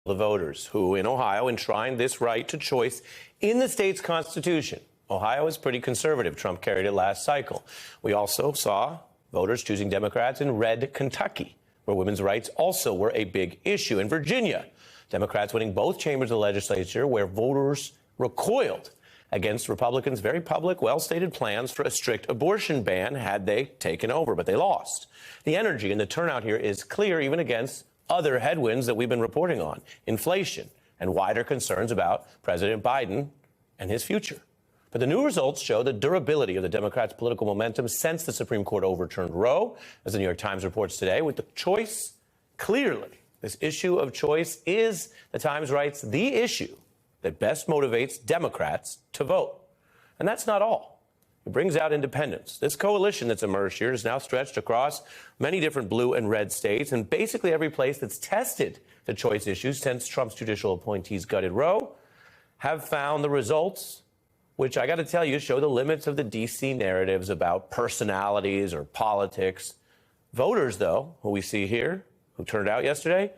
the voters who in Ohio enshrined this right to choice in the state's constitution. Ohio is pretty conservative. Trump carried it last cycle. We also saw voters choosing Democrats in red Kentucky, where women's rights also were a big issue. In Virginia, Democrats winning both chambers of the legislature, where voters recoiled against Republicans' very public, well-stated plans for a strict abortion ban had they taken over, but they lost. The energy and the turnout here is clear, even against other headwinds that we've been reporting on, inflation and wider concerns about President Biden and his future. But the new results show the durability of the Democrats' political momentum since the Supreme Court overturned Roe, as the New York Times reports today, with the choice clearly. This issue of choice is, the Times writes, the issue that best motivates Democrats to vote. And that's not all. It brings out independents. This coalition that's emerged here is now stretched across many different blue and red states, and basically every place that's tested the choice issues since Trump's judicial appointees gutted Roe have found the results, which I got to tell you show the limits of the D.C. narratives about personalities or politics. Voters, though, who we see here, who turned out yesterday,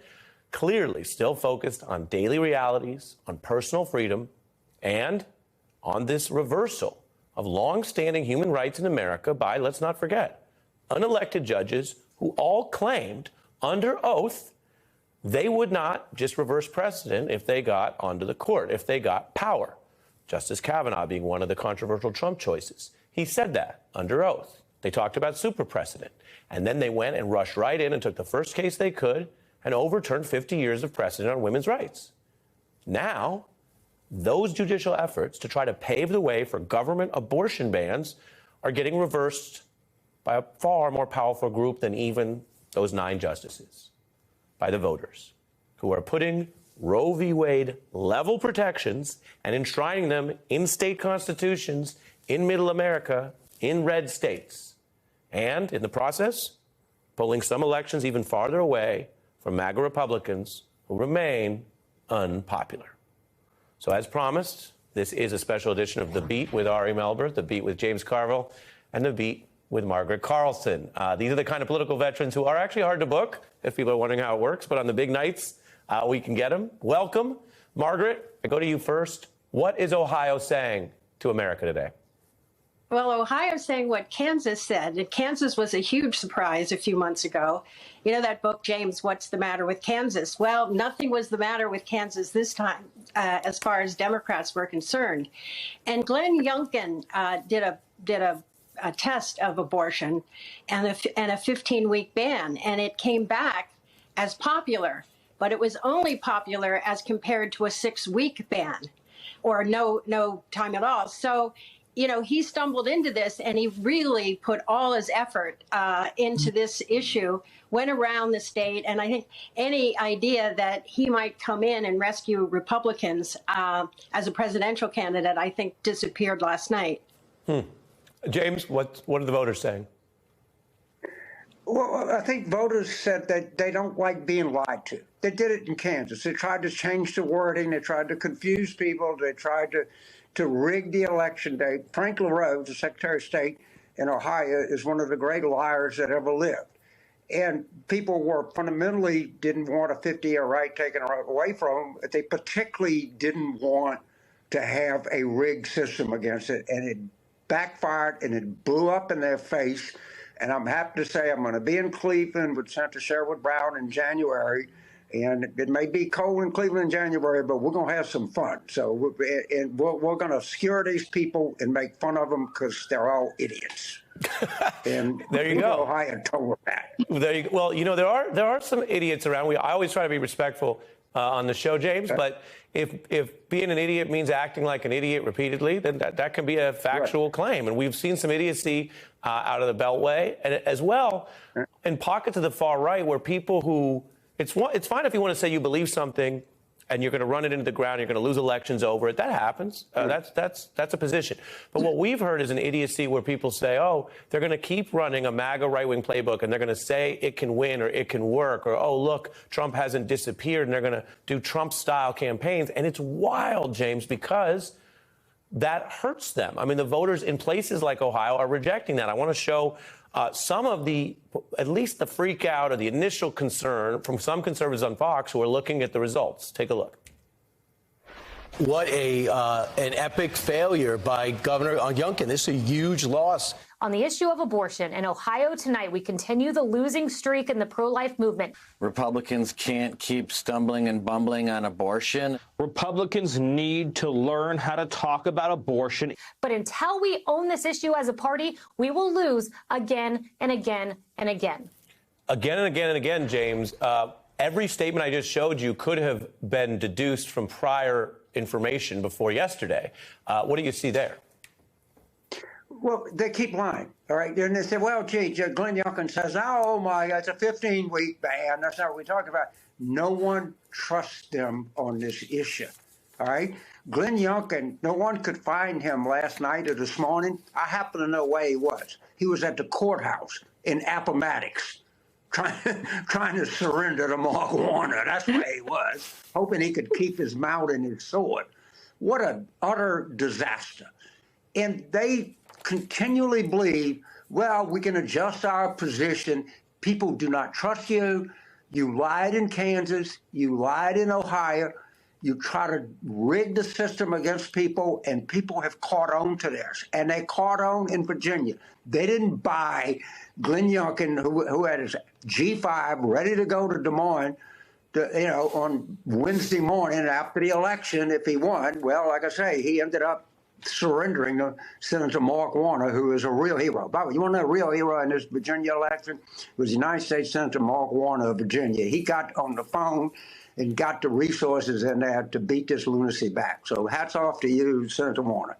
clearly still focused on daily realities, on personal freedom, and on this reversal of long-standing human rights in America by, let's not forget, unelected judges who all claimed under oath they would not just reverse precedent if they got onto the court, if they got power. Justice Kavanaugh being one of the controversial Trump choices. He said that under oath. They talked about super precedent. And then they went and rushed right in and took the first case they could and overturned 50 years of precedent on women's rights. Now, those judicial efforts to try to pave the way for government abortion bans are getting reversed by a far more powerful group than even those 9 justices, by the voters, who are putting Roe v. Wade level protections and enshrining them in state constitutions in middle America, in red states, and in the process, pulling some elections even farther away from MAGA Republicans who remain unpopular. So as promised, this is a special edition of The Beat with Ari Melber, The Beat with James Carville, and The Beat with Margaret Carlson. These are the kind of political veterans who are actually hard to book, if people are wondering how it works, but on the big nights, we can get them. Welcome. Margaret, I go to you first. What is Ohio saying to America today? Well, Ohio's saying what Kansas said. And Kansas was a huge surprise a few months ago. You know that book, James, What's the Matter with Kansas? Well, nothing was the matter with Kansas this time, as far as Democrats were concerned. And Glenn Youngkin did a test of abortion and a 15-week ban, and it came back as popular. But it was only popular as compared to a 6-week ban, or no time at all. So, you know, he stumbled into this, and he really put all his effort into this issue, went around the state. And I think any idea that he might come in and rescue Republicans as a presidential candidate, I think, disappeared last night. James, what are the voters saying? Well, I think voters said that they don't like being lied to. They did it in Kansas. They tried to change the wording. They tried to confuse people. They tried to rig the election date. Frank LaRose, the Secretary of State in Ohio, is one of the great liars that ever lived. And people were fundamentally didn't want a 50-year right taken away from them. They particularly didn't want to have a rigged system against it. And it backfired, and it blew up in their face. And I'm happy to say I'm going to be in Cleveland with Senator Sherwood Brown in January. And it may be cold in Cleveland in January, but we're going to have some fun. So we're going to skewer these people and make fun of them because they're all idiots. And there you go. Ohio told that. There you go. Well, you know, there are some idiots around. I always try to be respectful on the show, James. Okay. But if being an idiot means acting like an idiot repeatedly, then that can be a factual claim. And we've seen some idiocy out of the Beltway, and as well in pockets of the far right where people who it's fine if you want to say you believe something and you're going to run it into the ground, you're going to lose elections over it. That happens. That's a position. But what we've heard is an idiocy where people say, oh, they're going to keep running a MAGA right-wing playbook, and they're going to say it can win or it can work, or, oh, look, Trump hasn't disappeared, and they're going to do Trump-style campaigns. And it's wild, James, because that hurts them. I mean, the voters in places like Ohio are rejecting that. I want to show some of the, at least the freak out or the initial concern from some conservatives on Fox who are looking at the results. Take a look. What an epic failure by Governor Youngkin. This is a huge loss. On the issue of abortion, in Ohio tonight, we continue the losing streak in the pro-life movement. Republicans can't keep stumbling and bumbling on abortion. Republicans need to learn how to talk about abortion. But until we own this issue as a party, we will lose again and again and again. Again and again and again, James. Every statement I just showed you could have been deduced from prior information before yesterday. What do you see there? Well, they keep lying, all right? And they say, well, gee, Glenn Youngkin says, oh, my God, it's a 15-week ban. That's not what we talk about. No one trusts them on this issue, all right? Glenn Youngkin, no one could find him last night or this morning. I happen to know where he was. He was at the courthouse in Appomattox trying to surrender to Mark Warner. That's where he was, hoping he could keep his mouth and his sword. What an utter disaster. And they continually believe, well, we can adjust our position. People do not trust you. You lied in Kansas. You lied in Ohio. You try to rig the system against people, and people have caught on to this. And they caught on in Virginia. They didn't buy Glenn Youngkin, who had his G5 ready to go to Des Moines, on Wednesday morning after the election if he won. Well, like I say, he ended up surrendering to Senator Mark Warner, who is a real hero. By the way, you want to know a real hero in this Virginia election? It was United States Senator Mark Warner of Virginia. He got on the phone and got the resources in there to beat this lunacy back. So hats off to you, Senator Warner.